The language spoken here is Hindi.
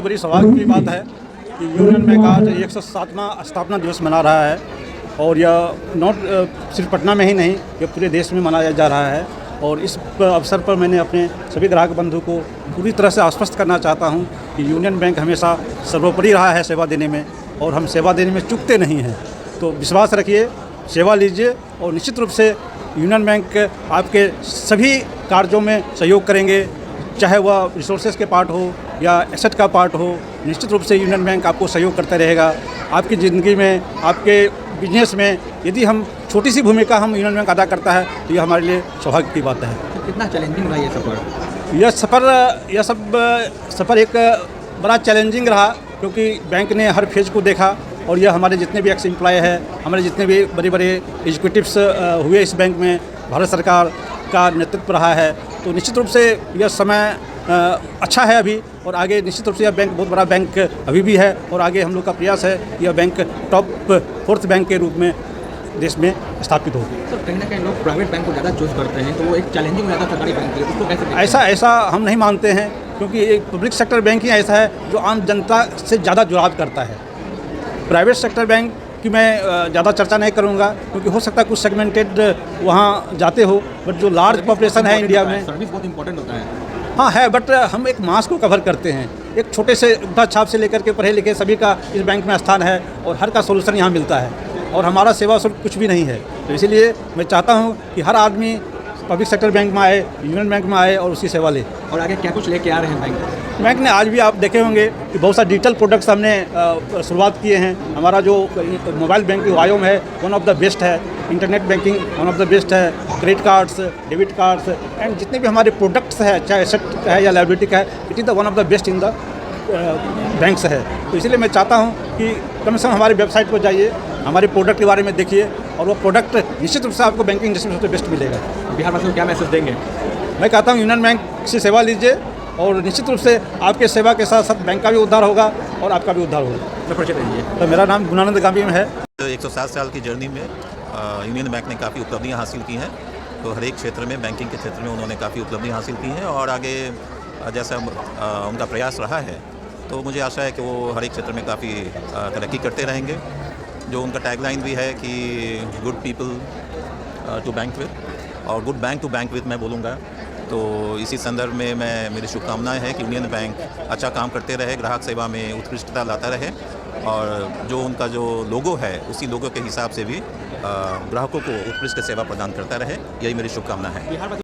बड़ी सौभाग्य की बात है कि यूनियन बैंक आज 107वां स्थापना दिवस मना रहा है और यह नॉट सिर्फ पटना में ही नहीं, यह पूरे देश में मनाया जा रहा है। और इस अवसर पर मैंने अपने सभी ग्राहक बंधु को पूरी तरह से आश्वस्त करना चाहता हूं कि यूनियन बैंक हमेशा सर्वोपरि रहा है सेवा देने में, और हम सेवा देने में चूकते नहीं हैं। तो विश्वास रखिए, सेवा लीजिए, और निश्चित रूप से यूनियन बैंक आपके सभी कार्यों में सहयोग करेंगे, चाहे वह रिसोर्सेज के पार्ट हो या एसेट का पार्ट हो। निश्चित रूप से यूनियन बैंक आपको सहयोग करता रहेगा। आपकी ज़िंदगी में, आपके बिजनेस में यदि हम छोटी सी भूमिका हम यूनियन बैंक अदा करता है तो यह हमारे लिए सौभाग्य की बात है। तो कितना चैलेंजिंग रहा ये सफ़र? यह सफ़र एक बड़ा चैलेंजिंग रहा, क्योंकि बैंक ने हर फेज़ को देखा, और यह हमारे जितने भी एक्स एम्प्लॉय हैं, हमारे जितने भी बड़े बड़े एग्जीक्यूटिव्स हुए इस बैंक में, भारत सरकार का नेतृत्व रहा है। तो निश्चित रूप से यह समय अच्छा है अभी, और आगे निश्चित रूप से यह बैंक बहुत बड़ा बैंक अभी भी है, और आगे हम लोग का प्रयास है यह बैंक टॉप 4th बैंक के रूप में देश में स्थापित हो। सर, कहीं ना कहीं लोग प्राइवेट बैंक को ज़्यादा चूज़ करते हैं, तो वो एक चैलेंजिंग हो जाता है सरकारी बैंक के लिए, उसको कैसे देखते हैं? ऐसा हम नहीं मानते हैं, क्योंकि एक पब्लिक सेक्टर बैंक ही ऐसा है जो आम जनता से ज़्यादा जुड़ाव करता है। प्राइवेट सेक्टर बैंक की मैं ज़्यादा चर्चा नहीं करूँगा, क्योंकि हो सकता है कुछ सेगमेंटेड वहाँ जाते हो, बट जो लार्ज पॉपुलेशन है इंडिया में, सर्विस बहुत इंपॉर्टेंट होता है। हाँ है, बट हम एक मास को कवर करते हैं। एक छोटे से उठा छाप से लेकर के पढ़े लिखे सभी का इस बैंक में स्थान है, और हर का सोल्यूशन यहाँ मिलता है, और हमारा सेवा शुल्क कुछ भी नहीं है। तो इसीलिए मैं चाहता हूँ कि हर आदमी पब्लिक सेक्टर बैंक में आए, यूनियन बैंक में आए और उसकी सेवा ले। और आगे क्या कुछ लेके आ रहे हैं बैंक ने? आज भी आप देखे होंगे कि बहुत सारे डिजिटल प्रोडक्ट्स हमने शुरुआत किए हैं। हमारा जो मोबाइल बैंकिंग वायोम है, वन ऑफ द बेस्ट है। Internet banking one of the best है। Credit cards, debit cards, and जितने भी हमारे प्रोडक्ट्स हैं, चाहे एसेट का है या लायबिलिटी का है, it is the one of the best in the banks है। तो इसलिए मैं चाहता हूँ कि कम से कम हमारी वेबसाइट पर जाइए, हमारे प्रोडक्ट के बारे में देखिए, और वो प्रोडक्ट निश्चित रूप से आपको बैंकिंग इंडस्ट्री में सबसे बेस्ट मिलेगा। बिहार वासियों को क्या मैसेज देंगे? मैं कहता हूँ यूनियन बैंक से सेवा लीजिए, और निश्चित रूप से आपके सेवा के साथ साथ बैंक का भी उद्धार होगा और आपका भी उद्धार होगा। तो मेरा नाम गुणानंद गांवी में है। 107 साल की जर्नी में यूनियन बैंक ने काफ़ी उपलब्धियां हासिल की हैं। तो हर एक क्षेत्र में, बैंकिंग के क्षेत्र में उन्होंने काफ़ी उपलब्धियां हासिल की हैं, और आगे जैसा उनका प्रयास रहा है, तो मुझे आशा है कि वो हर एक क्षेत्र में काफ़ी तरक्की करते रहेंगे। जो उनका टैगलाइन भी है कि good people to bank with, और good bank to bank with मैं बोलूँगा। तो इसी संदर्भ में मेरी शुभकामनाएं हैं कि यूनियन बैंक अच्छा काम करते रहे, ग्राहक सेवा में उत्कृष्टता लाता रहे, और जो उनका जो लोगो है उसी लोगो के हिसाब से भी ग्राहकों को उत्कृष्ट सेवा प्रदान करता रहे। यही मेरी शुभकामना है।